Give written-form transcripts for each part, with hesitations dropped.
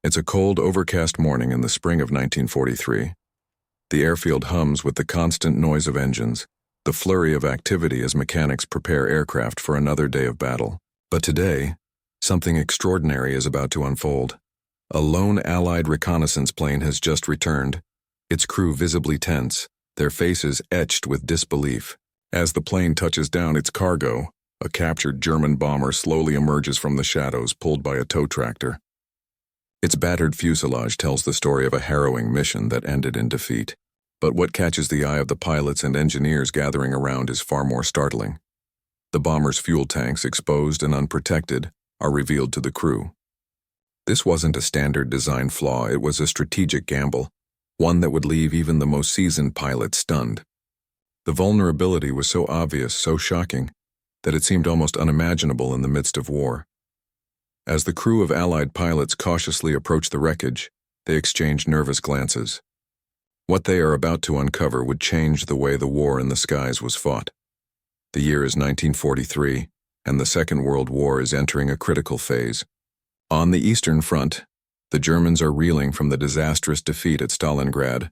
It's a cold, overcast morning in the spring of 1943. The airfield hums with the constant noise of engines, the flurry of activity as mechanics prepare aircraft for another day of battle. But today, something extraordinary is about to unfold. A lone Allied reconnaissance plane has just returned, its crew visibly tense, their faces etched with disbelief. As the plane touches down its cargo, a captured German bomber slowly emerges from the shadows, pulled by a tow tractor. Its battered fuselage tells the story of a harrowing mission that ended in defeat. But what catches the eye of the pilots and engineers gathering around is far more startling. The bomber's fuel tanks, exposed and unprotected, are revealed to the crew. This wasn't a standard design flaw, it was a strategic gamble, one that would leave even the most seasoned pilot stunned. The vulnerability was so obvious, so shocking, that it seemed almost unimaginable in the midst of war. As the crew of Allied pilots cautiously approach the wreckage, they exchange nervous glances. What they are about to uncover would change the way the war in the skies was fought. The year is 1943, and the Second World War is entering a critical phase. On the Eastern Front, the Germans are reeling from the disastrous defeat at Stalingrad.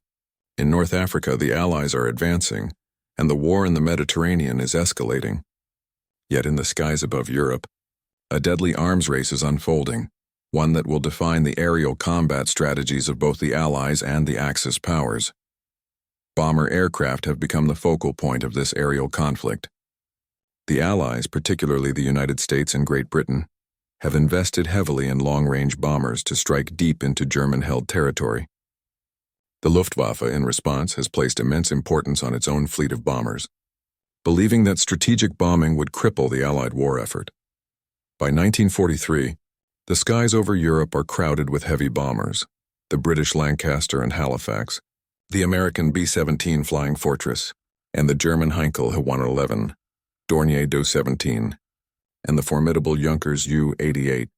In North Africa, the Allies are advancing, and the war in the Mediterranean is escalating. Yet in the skies above Europe, a deadly arms race is unfolding, one that will define the aerial combat strategies of both the Allies and the Axis powers. Bomber aircraft have become the focal point of this aerial conflict. The Allies, particularly the United States and Great Britain, have invested heavily in long-range bombers to strike deep into German-held territory. The Luftwaffe, in response, has placed immense importance on its own fleet of bombers, believing that strategic bombing would cripple the Allied war effort. By 1943, the skies over Europe are crowded with heavy bombers, the British Lancaster and Halifax, the American B-17 Flying Fortress, and the German Heinkel He-111, Dornier Do-17, and the formidable Junkers Ju-88.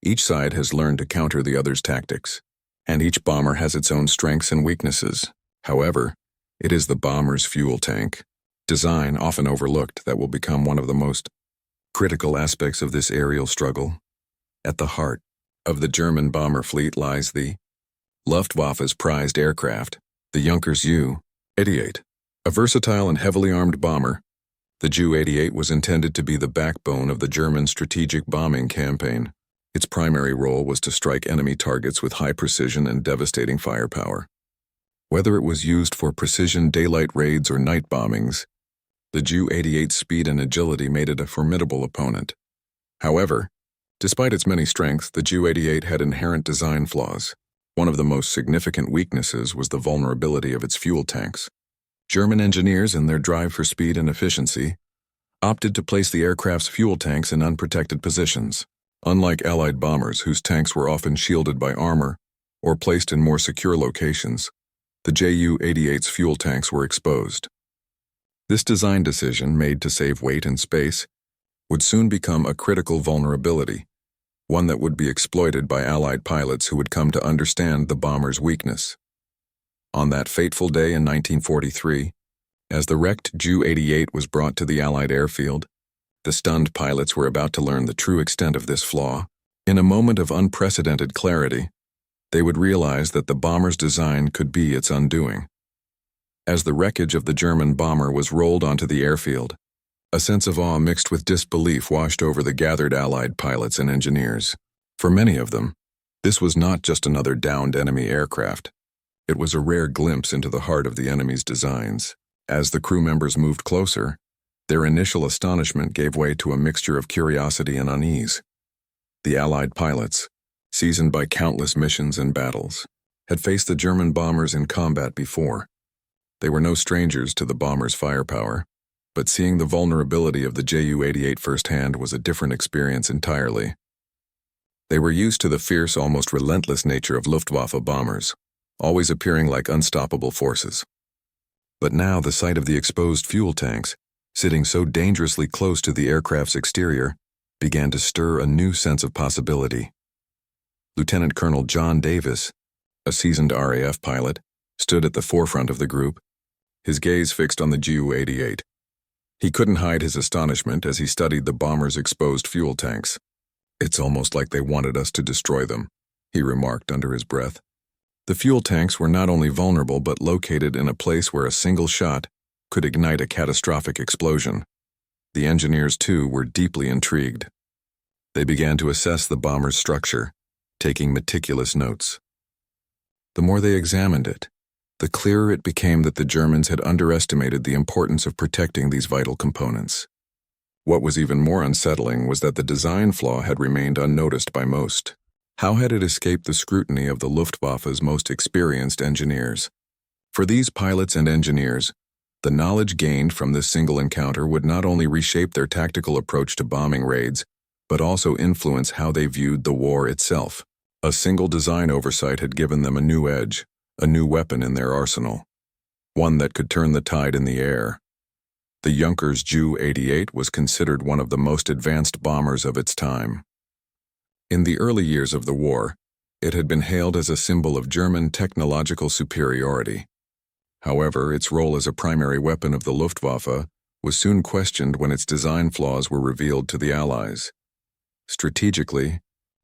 Each side has learned to counter the other's tactics, and each bomber has its own strengths and weaknesses. However, it is the bomber's fuel tank, design often overlooked, that will become one of the most critical aspects of this aerial struggle. At the heart of the German bomber fleet lies the Luftwaffe's prized aircraft, the Junkers Ju-88. A versatile and heavily armed bomber, the Ju-88 was intended to be the backbone of the German strategic bombing campaign. Its primary role was to strike enemy targets with high precision and devastating firepower. Whether it was used for precision daylight raids or night bombings, the Ju-88's speed and agility made it a formidable opponent. However, despite its many strengths, the Ju-88 had inherent design flaws. One of the most significant weaknesses was the vulnerability of its fuel tanks. German engineers, in their drive for speed and efficiency, opted to place the aircraft's fuel tanks in unprotected positions. Unlike Allied bombers, whose tanks were often shielded by armor or placed in more secure locations, the Ju-88's fuel tanks were exposed. This design decision, made to save weight and space, would soon become a critical vulnerability, one that would be exploited by Allied pilots who would come to understand the bomber's weakness. On that fateful day in 1943, as the wrecked Ju-88 was brought to the Allied airfield, the stunned pilots were about to learn the true extent of this flaw. In a moment of unprecedented clarity, they would realize that the bomber's design could be its undoing. As the wreckage of the German bomber was rolled onto the airfield, a sense of awe mixed with disbelief washed over the gathered Allied pilots and engineers. For many of them, this was not just another downed enemy aircraft. It was a rare glimpse into the heart of the enemy's designs. As the crew members moved closer, their initial astonishment gave way to a mixture of curiosity and unease. The Allied pilots, seasoned by countless missions and battles, had faced the German bombers in combat before. They were no strangers to the bomber's firepower, but seeing the vulnerability of the Ju-88 firsthand was a different experience entirely. They were used to the fierce, almost relentless nature of Luftwaffe bombers, always appearing like unstoppable forces. But now the sight of the exposed fuel tanks, sitting so dangerously close to the aircraft's exterior, began to stir a new sense of possibility. Lieutenant Colonel John Davis, a seasoned RAF pilot, stood at the forefront of the group, his gaze fixed on the Ju-88. He couldn't hide his astonishment as he studied the bomber's exposed fuel tanks. "It's almost like they wanted us to destroy them," he remarked under his breath. The fuel tanks were not only vulnerable but located in a place where a single shot could ignite a catastrophic explosion. The engineers, too, were deeply intrigued. They began to assess the bomber's structure, taking meticulous notes. The more they examined it, the clearer it became that the Germans had underestimated the importance of protecting these vital components. What was even more unsettling was that the design flaw had remained unnoticed by most. How had it escaped the scrutiny of the Luftwaffe's most experienced engineers? For these pilots and engineers, the knowledge gained from this single encounter would not only reshape their tactical approach to bombing raids, but also influence how they viewed the war itself. A single design oversight had given them a new edge, a new weapon in their arsenal, one that could turn the tide in the air. The Junkers Ju-88 was considered one of the most advanced bombers of its time. In the early years of the war, it had been hailed as a symbol of German technological superiority. However, its role as a primary weapon of the Luftwaffe was soon questioned when its design flaws were revealed to the Allies. Strategically,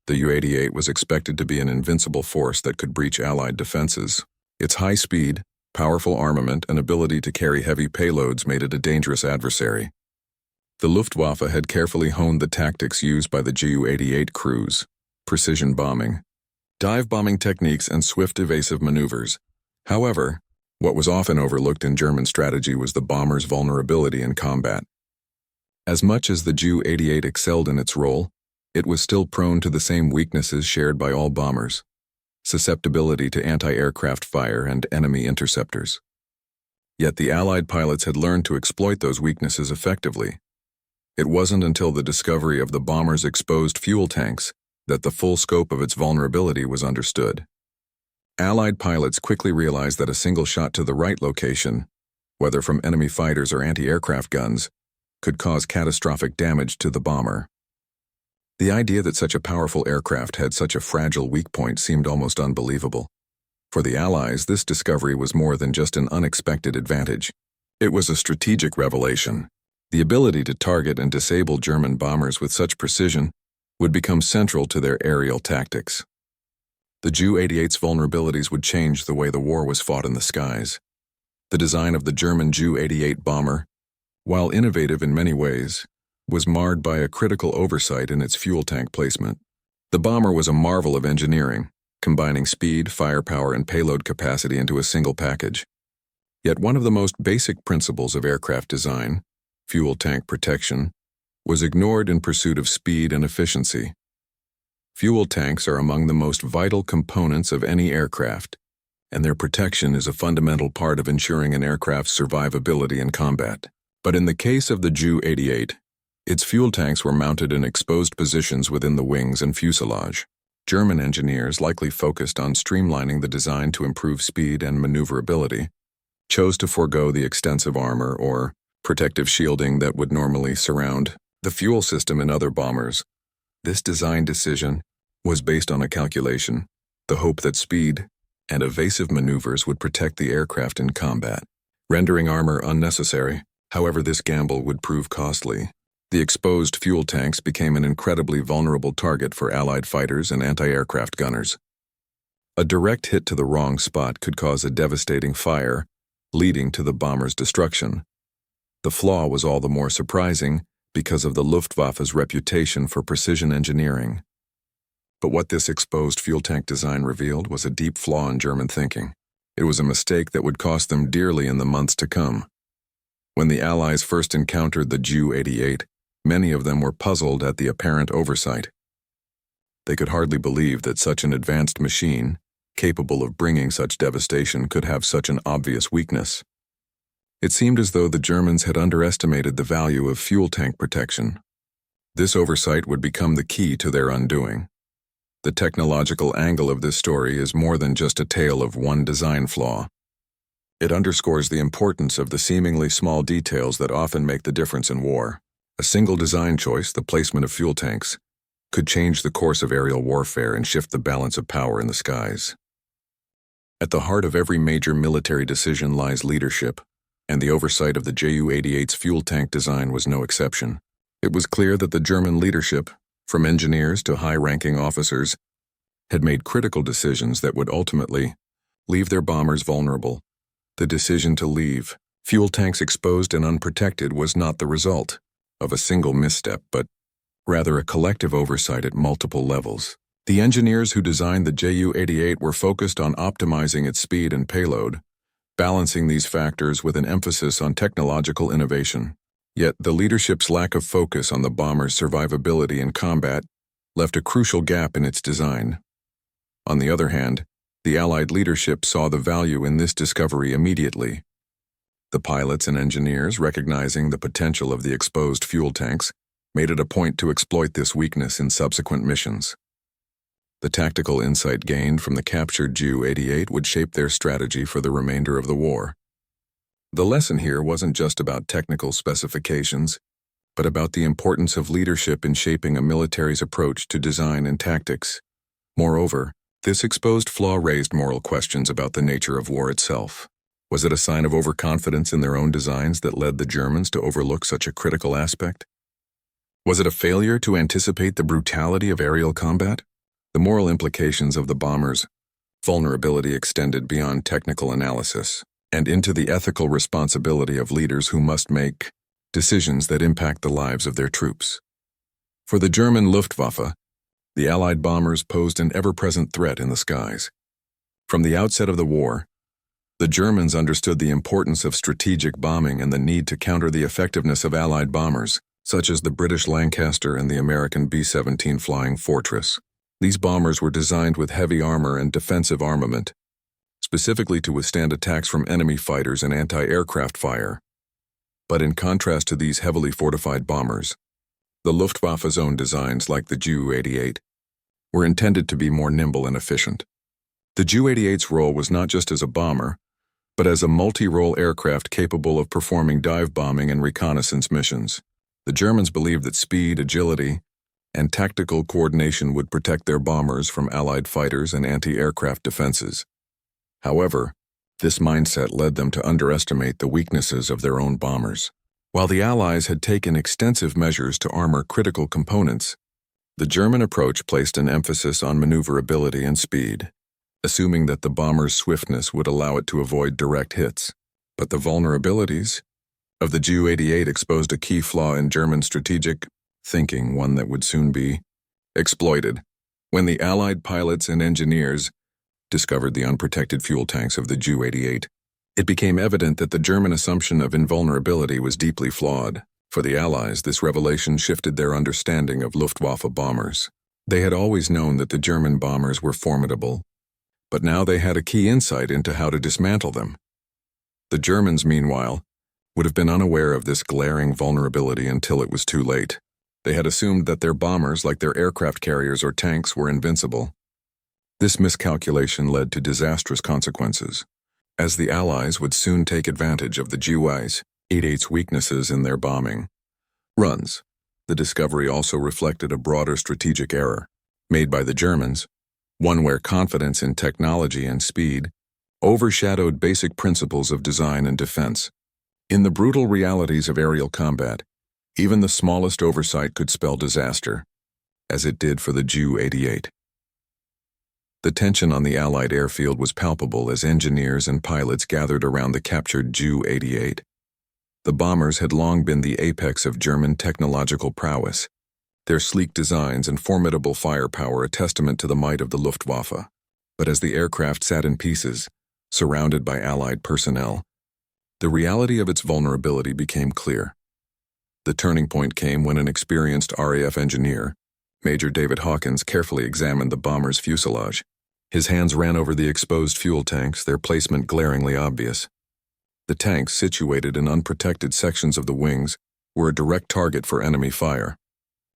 the Ju-88 was expected to be an invincible force that could breach Allied defenses. Its high speed, powerful armament, and ability to carry heavy payloads made it a dangerous adversary. The Luftwaffe had carefully honed the tactics used by the Ju-88 crews: precision bombing, dive bombing techniques, and swift evasive maneuvers. However, what was often overlooked in German strategy was the bomber's vulnerability in combat. As much as the Ju-88 excelled in its role, it was still prone to the same weaknesses shared by all bombers: susceptibility to anti-aircraft fire and enemy interceptors. Yet the Allied pilots had learned to exploit those weaknesses effectively. It wasn't until the discovery of the bomber's exposed fuel tanks that the full scope of its vulnerability was understood. Allied pilots quickly realized that a single shot to the right location, whether from enemy fighters or anti-aircraft guns, could cause catastrophic damage to the bomber. The idea that such a powerful aircraft had such a fragile weak point seemed almost unbelievable. For the Allies, this discovery was more than just an unexpected advantage. It was a strategic revelation. The ability to target and disable German bombers with such precision would become central to their aerial tactics. The Ju-88's vulnerabilities would change the way the war was fought in the skies. The design of the German Ju-88 bomber, while innovative in many ways, was marred by a critical oversight in its fuel tank placement. The bomber was a marvel of engineering, combining speed, firepower, and payload capacity into a single package. Yet one of the most basic principles of aircraft design, fuel tank protection, was ignored in pursuit of speed and efficiency. Fuel tanks are among the most vital components of any aircraft, and their protection is a fundamental part of ensuring an aircraft's survivability in combat. But in the case of the Ju-88, its fuel tanks were mounted in exposed positions within the wings and fuselage. German engineers, likely focused on streamlining the design to improve speed and maneuverability, chose to forego the extensive armor or protective shielding that would normally surround the fuel system in other bombers. This design decision was based on a calculation, the hope that speed and evasive maneuvers would protect the aircraft in combat, rendering armor unnecessary. However, this gamble would prove costly. The exposed fuel tanks became an incredibly vulnerable target for Allied fighters and anti-aircraft gunners. A direct hit to the wrong spot could cause a devastating fire, leading to the bomber's destruction. The flaw was all the more surprising because of the Luftwaffe's reputation for precision engineering. But what this exposed fuel tank design revealed was a deep flaw in German thinking. It was a mistake that would cost them dearly in the months to come. When the Allies first encountered the Ju-88, many of them were puzzled at the apparent oversight. They could hardly believe that such an advanced machine, capable of bringing such devastation, could have such an obvious weakness. It seemed as though the Germans had underestimated the value of fuel tank protection. This oversight would become the key to their undoing. The technological angle of this story is more than just a tale of one design flaw. It underscores the importance of the seemingly small details that often make the difference in war. A single design choice, the placement of fuel tanks, could change the course of aerial warfare and shift the balance of power in the skies. At the heart of every major military decision lies leadership, and the oversight of the Ju-88's fuel tank design was no exception. It was clear that the German leadership, from engineers to high-ranking officers, had made critical decisions that would ultimately leave their bombers vulnerable. The decision to leave fuel tanks exposed and unprotected was not the result of a single misstep, but rather a collective oversight at multiple levels. The engineers who designed the Ju-88 were focused on optimizing its speed and payload, balancing these factors with an emphasis on technological innovation. Yet the leadership's lack of focus on the bomber's survivability in combat left a crucial gap in its design. On the other hand, the Allied leadership saw the value in this discovery immediately. The pilots and engineers, recognizing the potential of the exposed fuel tanks, made it a point to exploit this weakness in subsequent missions. The tactical insight gained from the captured Ju-88 would shape their strategy for the remainder of the war. The lesson here wasn't just about technical specifications, but about the importance of leadership in shaping a military's approach to design and tactics. Moreover, this exposed flaw raised moral questions about the nature of war itself. Was it a sign of overconfidence in their own designs that led the Germans to overlook such a critical aspect? Was it a failure to anticipate the brutality of aerial combat? The moral implications of the bombers' vulnerability extended beyond technical analysis and into the ethical responsibility of leaders who must make decisions that impact the lives of their troops. For the German Luftwaffe, the Allied bombers posed an ever-present threat in the skies. From the outset of the war, the Germans understood the importance of strategic bombing and the need to counter the effectiveness of Allied bombers, such as the British Lancaster and the American B-17 Flying Fortress. These bombers were designed with heavy armor and defensive armament, specifically to withstand attacks from enemy fighters and anti-aircraft fire. But in contrast to these heavily fortified bombers, the Luftwaffe's own designs, like the Ju-88, were intended to be more nimble and efficient. The Ju-88's role was not just as a bomber, but as a multi-role aircraft capable of performing dive bombing and reconnaissance missions. The Germans believed that speed, agility, and tactical coordination would protect their bombers from Allied fighters and anti-aircraft defenses. However, this mindset led them to underestimate the weaknesses of their own bombers. While the Allies had taken extensive measures to armor critical components, the German approach placed an emphasis on maneuverability and speed, assuming that the bomber's swiftness would allow it to avoid direct hits. But the vulnerabilities of the Ju-88 exposed a key flaw in German strategic thinking, one that would soon be exploited. When the Allied pilots and engineers discovered the unprotected fuel tanks of the Ju-88, it became evident that the German assumption of invulnerability was deeply flawed. For the Allies, this revelation shifted their understanding of Luftwaffe bombers. They had always known that the German bombers were formidable, but now they had a key insight into how to dismantle them. The Germans, meanwhile, would have been unaware of this glaring vulnerability until it was too late. They had assumed that their bombers, like their aircraft carriers or tanks, were invincible. This miscalculation led to disastrous consequences, as the Allies would soon take advantage of the Ju-88's weaknesses in their bombing runs. The discovery also reflected a broader strategic error made by the Germans, one where confidence in technology and speed overshadowed basic principles of design and defense. In the brutal realities of aerial combat, even the smallest oversight could spell disaster, as it did for the Ju-88. The tension on the Allied airfield was palpable as engineers and pilots gathered around the captured Ju-88. The bombers had long been the apex of German technological prowess, their sleek designs and formidable firepower a testament to the might of the Luftwaffe. But as the aircraft sat in pieces, surrounded by Allied personnel, the reality of its vulnerability became clear. The turning point came when an experienced RAF engineer, Major David Hawkins, carefully examined the bomber's fuselage. His hands ran over the exposed fuel tanks, their placement glaringly obvious. The tanks, situated in unprotected sections of the wings, were a direct target for enemy fire.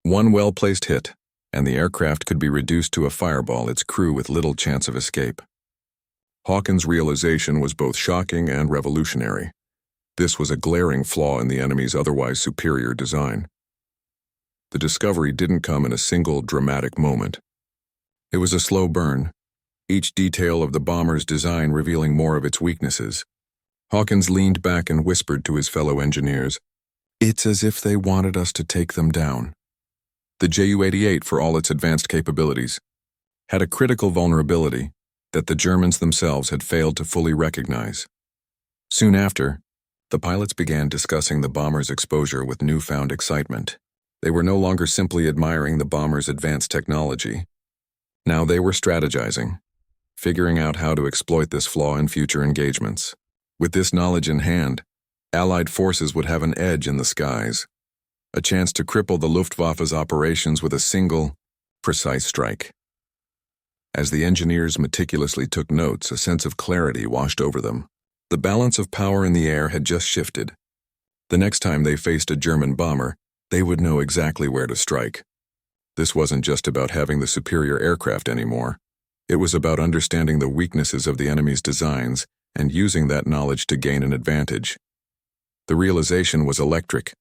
One well-placed hit, and the aircraft could be reduced to a fireball, its crew with little chance of escape. Hawkins' realization was both shocking and revolutionary. This was a glaring flaw in the enemy's otherwise superior design. The discovery didn't come in a single dramatic moment. It was a slow burn, each detail of the bomber's design revealing more of its weaknesses. Hawkins leaned back and whispered to his fellow engineers, "It's as if they wanted us to take them down." The Ju-88, for all its advanced capabilities, had a critical vulnerability that the Germans themselves had failed to fully recognize. Soon after, the pilots began discussing the bomber's exposure with newfound excitement. They were no longer simply admiring the bomber's advanced technology. Now they were strategizing, figuring out how to exploit this flaw in future engagements. With this knowledge in hand, Allied forces would have an edge in the skies, a chance to cripple the Luftwaffe's operations with a single, precise strike. As the engineers meticulously took notes, a sense of clarity washed over them. The balance of power in the air had just shifted. The next time they faced a German bomber, they would know exactly where to strike. This wasn't just about having the superior aircraft anymore. It was about understanding the weaknesses of the enemy's designs and using that knowledge to gain an advantage. The realization was electric,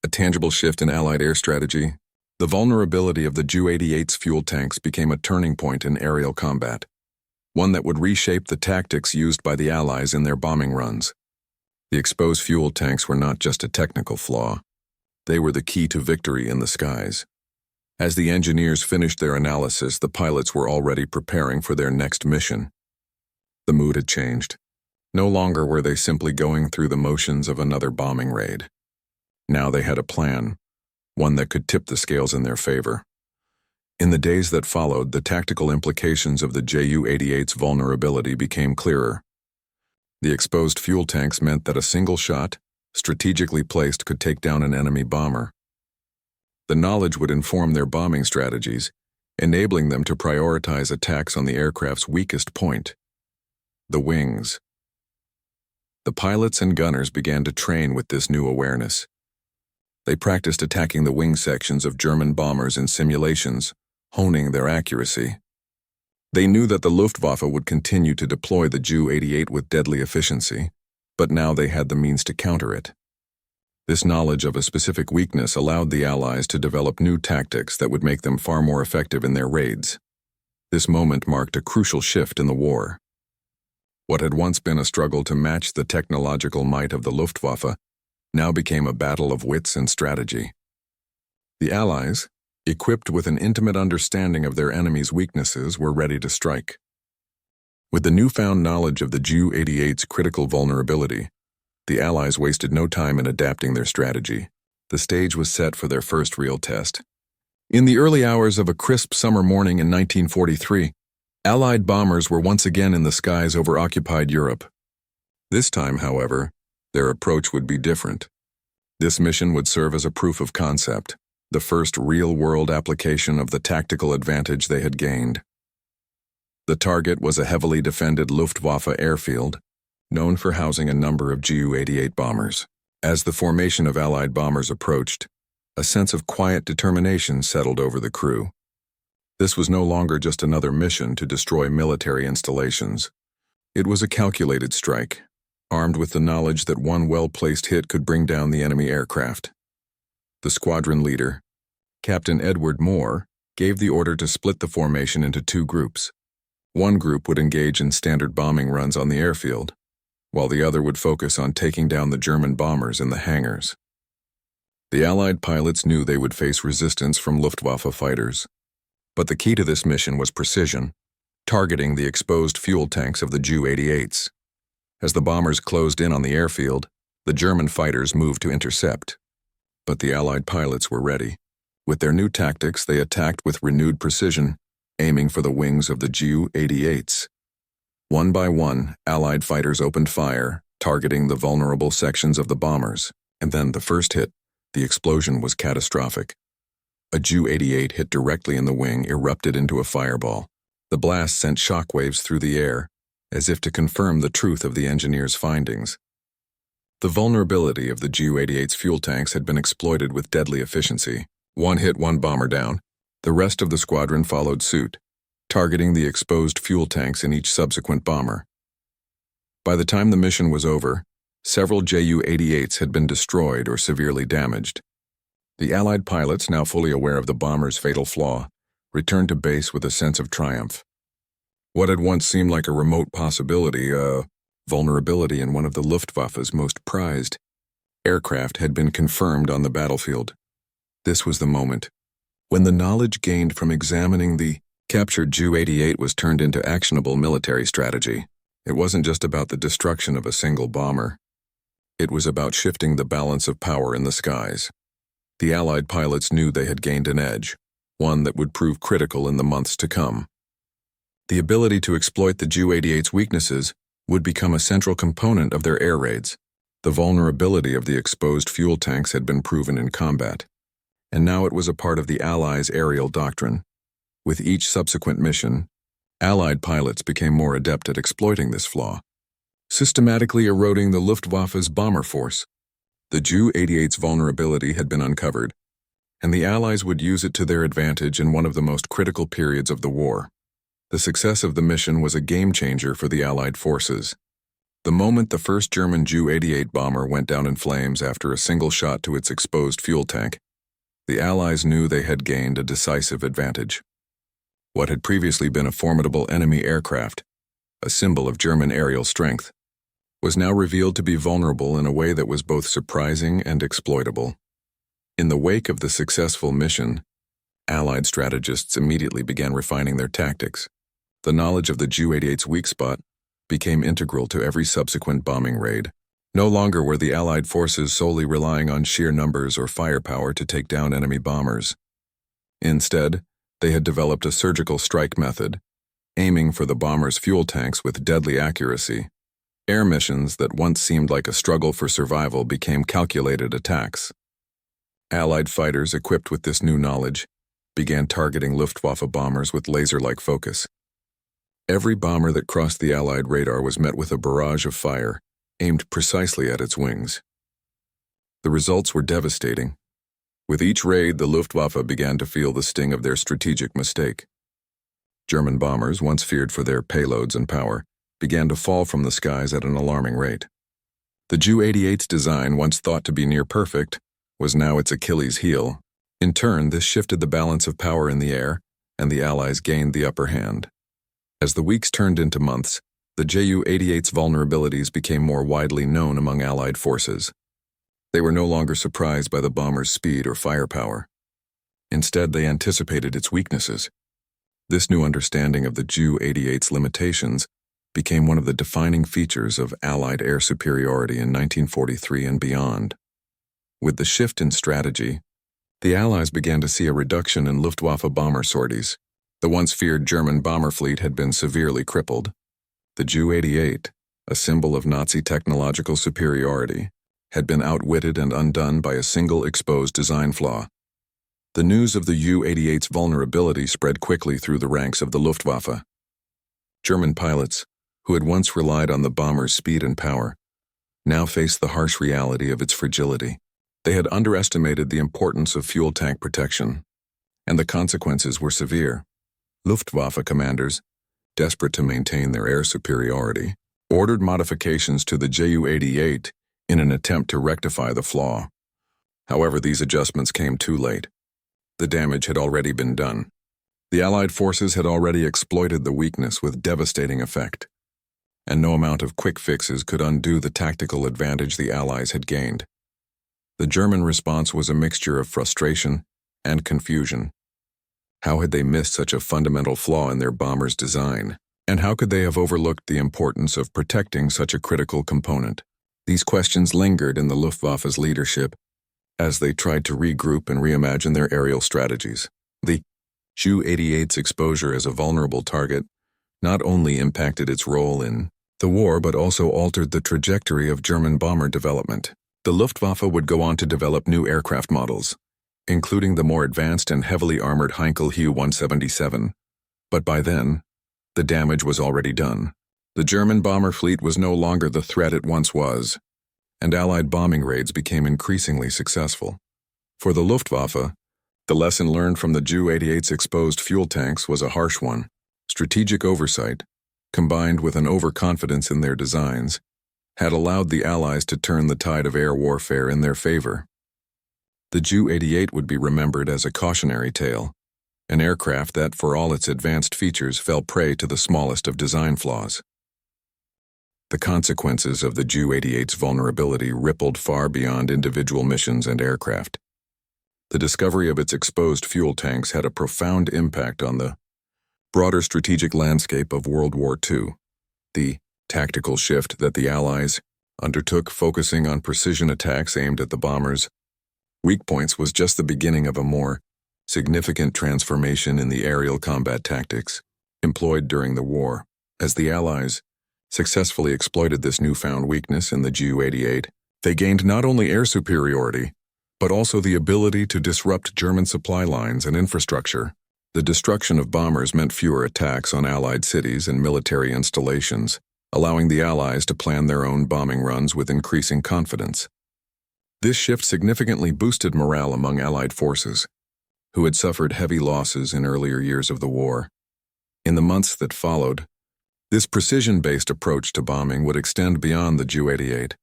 a tangible shift in Allied air strategy. The vulnerability of the Ju-88's fuel tanks became a turning point in aerial combat, one that would reshape the tactics used by the Allies in their bombing runs. The exposed fuel tanks were not just a technical flaw. They were the key to victory in the skies. As the engineers finished their analysis, the pilots were already preparing for their next mission. The mood had changed. No longer were they simply going through the motions of another bombing raid. Now they had a plan, one that could tip the scales in their favor. In the days that followed, the tactical implications of the Ju-88's vulnerability became clearer. The exposed fuel tanks meant that a single shot, strategically placed, could take down an enemy bomber. The knowledge would inform their bombing strategies, enabling them to prioritize attacks on the aircraft's weakest point, the wings. The pilots and gunners began to train with this new awareness. They practiced attacking the wing sections of German bombers in simulations, honing their accuracy. They knew that the Luftwaffe would continue to deploy the Ju-88 with deadly efficiency, but now they had the means to counter it. This knowledge of a specific weakness allowed the Allies to develop new tactics that would make them far more effective in their raids. This moment marked a crucial shift in the war. What had once been a struggle to match the technological might of the Luftwaffe now became a battle of wits and strategy. The Allies, equipped with an intimate understanding of their enemy's weaknesses, were ready to strike. With the newfound knowledge of the Ju-88's critical vulnerability, the Allies wasted no time in adapting their strategy. The stage was set for their first real test. In the early hours of a crisp summer morning in 1943, Allied bombers were once again in the skies over occupied Europe. This time, however, their approach would be different. This mission would serve as a proof of concept, the first real-world application of the tactical advantage they had gained. The target was a heavily defended Luftwaffe airfield, known for housing a number of Ju-88 bombers. As the formation of Allied bombers approached, a sense of quiet determination settled over the crew. This was no longer just another mission to destroy military installations. It was a calculated strike, armed with the knowledge that one well-placed hit could bring down the enemy aircraft. The squadron leader, Captain Edward Moore, gave the order to split the formation into two groups. One group would engage in standard bombing runs on the airfield, while the other would focus on taking down the German bombers in the hangars. The Allied pilots knew they would face resistance from Luftwaffe fighters. But the key to this mission was precision, targeting the exposed fuel tanks of the Ju-88s. As the bombers closed in on the airfield, the German fighters moved to intercept. But the Allied pilots were ready. With their new tactics, they attacked with renewed precision, aiming for the wings of the Ju-88s. One by one, Allied fighters opened fire, targeting the vulnerable sections of the bombers. And then the first hit, the explosion was catastrophic. A Ju-88 hit directly in the wing, erupted into a fireball. The blast sent shockwaves through the air, as if to confirm the truth of the engineers' findings. The vulnerability of the Ju-88's fuel tanks had been exploited with deadly efficiency. One hit, one bomber down. The rest of the squadron followed suit, targeting the exposed fuel tanks in each subsequent bomber. By the time the mission was over, several Ju-88s had been destroyed or severely damaged. The Allied pilots, now fully aware of the bomber's fatal flaw, returned to base with a sense of triumph. What had once seemed like a remote possibility, a vulnerability in one of the Luftwaffe's most prized aircraft, had been confirmed on the battlefield. This was the moment when the knowledge gained from examining the Captured Ju-88 was turned into actionable military strategy. It wasn't just about the destruction of a single bomber. It was about shifting the balance of power in the skies. The Allied pilots knew they had gained an edge, one that would prove critical in the months to come. The ability to exploit the Ju-88's weaknesses would become a central component of their air raids. The vulnerability of the exposed fuel tanks had been proven in combat, and now it was a part of the Allies' aerial doctrine. With each subsequent mission, Allied pilots became more adept at exploiting this flaw, systematically eroding the Luftwaffe's bomber force. The Ju-88's vulnerability had been uncovered, and the Allies would use it to their advantage in one of the most critical periods of the war. The success of the mission was a game-changer for the Allied forces. The moment the first German Ju-88 bomber went down in flames after a single shot to its exposed fuel tank, the Allies knew they had gained a decisive advantage. What had previously been a formidable enemy aircraft, a symbol of German aerial strength, was now revealed to be vulnerable in a way that was both surprising and exploitable. In the wake of the successful mission, Allied strategists immediately began refining their tactics. The knowledge of the Ju-88's weak spot became integral to every subsequent bombing raid. No longer were the Allied forces solely relying on sheer numbers or firepower to take down enemy bombers. Instead, they had developed a surgical strike method, aiming for the bombers' fuel tanks with deadly accuracy. Air missions that once seemed like a struggle for survival became calculated attacks. Allied fighters equipped with this new knowledge began targeting Luftwaffe bombers with laser-like focus. Every bomber that crossed the Allied radar was met with a barrage of fire, aimed precisely at its wings. The results were devastating. With each raid, the Luftwaffe began to feel the sting of their strategic mistake. German bombers, once feared for their payloads and power, began to fall from the skies at an alarming rate. The Ju-88's design, once thought to be near perfect, was now its Achilles heel. In turn, this shifted the balance of power in the air, and the Allies gained the upper hand. As the weeks turned into months, the Ju-88's vulnerabilities became more widely known among Allied forces. They were no longer surprised by the bomber's speed or firepower. Instead, they anticipated its weaknesses. This new understanding of the Ju-88's limitations became one of the defining features of Allied air superiority in 1943 and beyond. With the shift in strategy, the Allies began to see a reduction in Luftwaffe bomber sorties. The once feared German bomber fleet had been severely crippled. The Ju-88, a symbol of Nazi technological superiority, had been outwitted and undone by a single exposed design flaw. The news of the Ju-88's vulnerability spread quickly through the ranks of the Luftwaffe. German pilots, who had once relied on the bomber's speed and power, now faced the harsh reality of its fragility. They had underestimated the importance of fuel tank protection, and the consequences were severe. Luftwaffe commanders, desperate to maintain their air superiority, ordered modifications to the Ju-88 in an attempt to rectify the flaw. However, these adjustments came too late. The damage had already been done. The Allied forces had already exploited the weakness with devastating effect, and no amount of quick fixes could undo the tactical advantage the Allies had gained. The German response was a mixture of frustration and confusion. How had they missed such a fundamental flaw in their bomber's design? And how could they have overlooked the importance of protecting such a critical component? These questions lingered in the Luftwaffe's leadership as they tried to regroup and reimagine their aerial strategies. The Ju-88's exposure as a vulnerable target not only impacted its role in the war but also altered the trajectory of German bomber development. The Luftwaffe would go on to develop new aircraft models, including the more advanced and heavily armored Heinkel Hu-177. But by then, the damage was already done. The German bomber fleet was no longer the threat it once was, and Allied bombing raids became increasingly successful. For the Luftwaffe, the lesson learned from the Ju-88's exposed fuel tanks was a harsh one. Strategic oversight, combined with an overconfidence in their designs, had allowed the Allies to turn the tide of air warfare in their favor. The Ju-88 would be remembered as a cautionary tale, an aircraft that, for all its advanced features, fell prey to the smallest of design flaws. The consequences of the Ju-88's vulnerability rippled far beyond individual missions and aircraft. The discovery of its exposed fuel tanks had a profound impact on the broader strategic landscape of World War II. The tactical shift that the Allies undertook, focusing on precision attacks aimed at the bombers' weak points, was just the beginning of a more significant transformation in the aerial combat tactics employed during the war. As the Allies successfully exploited this newfound weakness in the Ju-88, they gained not only air superiority, but also the ability to disrupt German supply lines and infrastructure. The destruction of bombers meant fewer attacks on Allied cities and military installations, allowing the Allies to plan their own bombing runs with increasing confidence. This shift significantly boosted morale among Allied forces, who had suffered heavy losses in earlier years of the war. In the months that followed, this precision-based approach to bombing would extend beyond the Ju-88.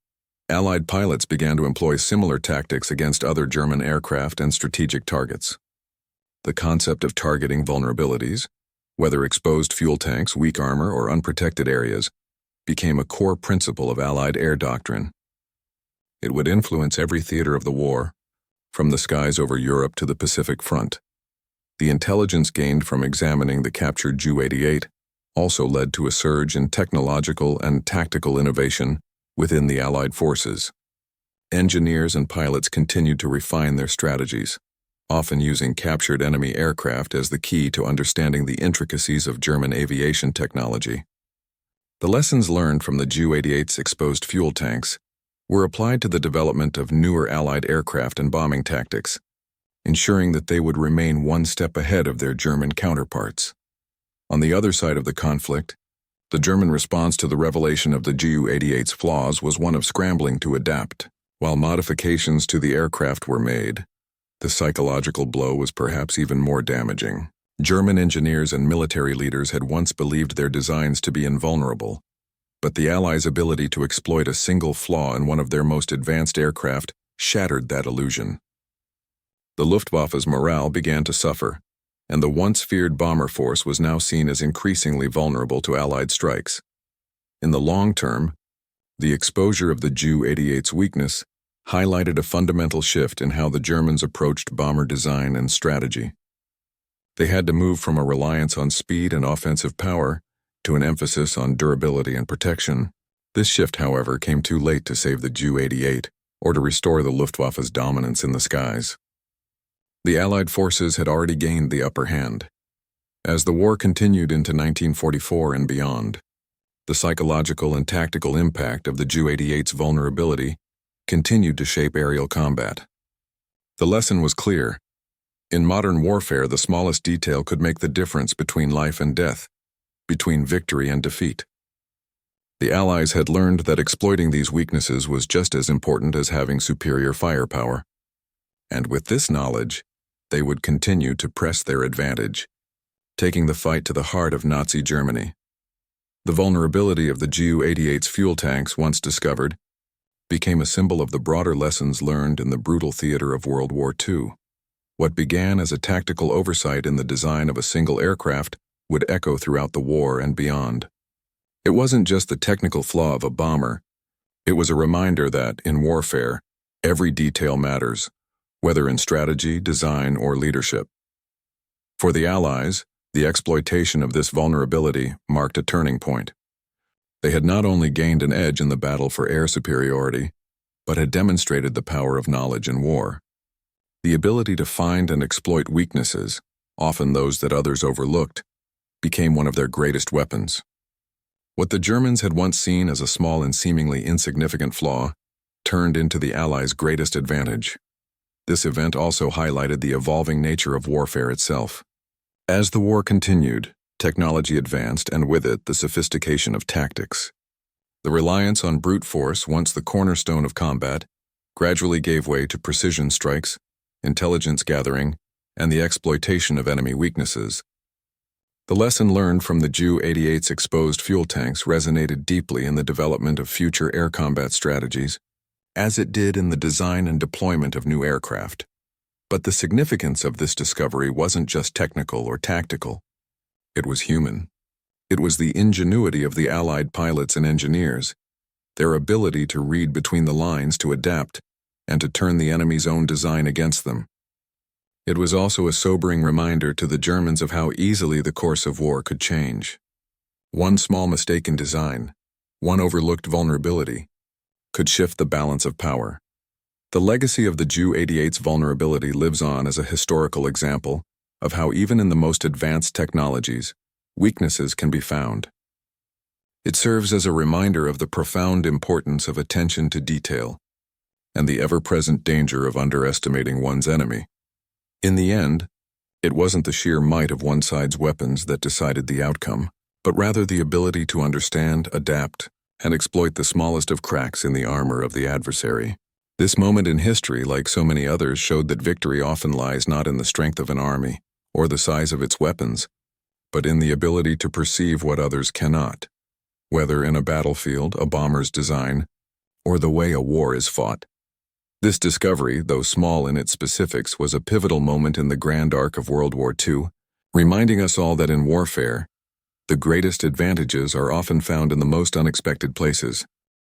Allied pilots began to employ similar tactics against other German aircraft and strategic targets. The concept of targeting vulnerabilities, whether exposed fuel tanks, weak armor, or unprotected areas, became a core principle of Allied air doctrine. It would influence every theater of the war, from the skies over Europe to the Pacific front. The intelligence gained from examining the captured Ju-88 also led to a surge in technological and tactical innovation within the Allied forces. Engineers and pilots continued to refine their strategies, often using captured enemy aircraft as the key to understanding the intricacies of German aviation technology. The lessons learned from the Ju-88's exposed fuel tanks were applied to the development of newer Allied aircraft and bombing tactics, ensuring that they would remain one step ahead of their German counterparts. On the other side of the conflict, the German response to the revelation of the Ju-88's flaws was one of scrambling to adapt. While modifications to the aircraft were made, the psychological blow was perhaps even more damaging. German engineers and military leaders had once believed their designs to be invulnerable, but the Allies' ability to exploit a single flaw in one of their most advanced aircraft shattered that illusion. The Luftwaffe's morale began to suffer, and the once feared bomber force was now seen as increasingly vulnerable to Allied strikes. In the long term, the exposure of the Ju-88's weakness highlighted a fundamental shift in how the Germans approached bomber design and strategy. They had to move from a reliance on speed and offensive power to an emphasis on durability and protection. This shift, however, came too late to save the Ju-88 or to restore the Luftwaffe's dominance in the skies. The Allied forces had already gained the upper hand. As the war continued into 1944 and beyond, the psychological and tactical impact of the Ju-88's vulnerability continued to shape aerial combat. The lesson was clear. In modern warfare, the smallest detail could make the difference between life and death, between victory and defeat. The Allies had learned that exploiting these weaknesses was just as important as having superior firepower. And with this knowledge, they would continue to press their advantage, taking the fight to the heart of Nazi Germany. The vulnerability of the Ju-88's fuel tanks, once discovered, became a symbol of the broader lessons learned in the brutal theater of World War II. What began as a tactical oversight in the design of a single aircraft would echo throughout the war and beyond. It wasn't just the technical flaw of a bomber. It was a reminder that, in warfare, every detail matters, whether in strategy, design, or leadership. For the Allies, the exploitation of this vulnerability marked a turning point. They had not only gained an edge in the battle for air superiority, but had demonstrated the power of knowledge in war. The ability to find and exploit weaknesses, often those that others overlooked, became one of their greatest weapons. What the Germans had once seen as a small and seemingly insignificant flaw turned into the Allies' greatest advantage. This event also highlighted the evolving nature of warfare itself. As the war continued, technology advanced, and with it, the sophistication of tactics. The reliance on brute force, once the cornerstone of combat, gradually gave way to precision strikes, intelligence gathering, and the exploitation of enemy weaknesses. The lesson learned from the Ju-88's exposed fuel tanks resonated deeply in the development of future air combat strategies, as it did in the design and deployment of new aircraft. But the significance of this discovery wasn't just technical or tactical. It was human. It was the ingenuity of the Allied pilots and engineers, their ability to read between the lines to adapt and to turn the enemy's own design against them. It was also a sobering reminder to the Germans of how easily the course of war could change. One small mistake in design, one overlooked vulnerability, could shift the balance of power. The legacy of the Ju-88's vulnerability lives on as a historical example of how even in the most advanced technologies, weaknesses can be found. It serves as a reminder of the profound importance of attention to detail and the ever-present danger of underestimating one's enemy. In the end, it wasn't the sheer might of one side's weapons that decided the outcome, but rather the ability to understand, adapt, and exploit the smallest of cracks in the armor of the adversary. This moment in history, like so many others, showed that victory often lies not in the strength of an army or the size of its weapons, but in the ability to perceive what others cannot, whether in a battlefield, a bomber's design, or the way a war is fought. This discovery, though small in its specifics, was a pivotal moment in the grand arc of World War II, reminding us all that in warfare, the greatest advantages are often found in the most unexpected places.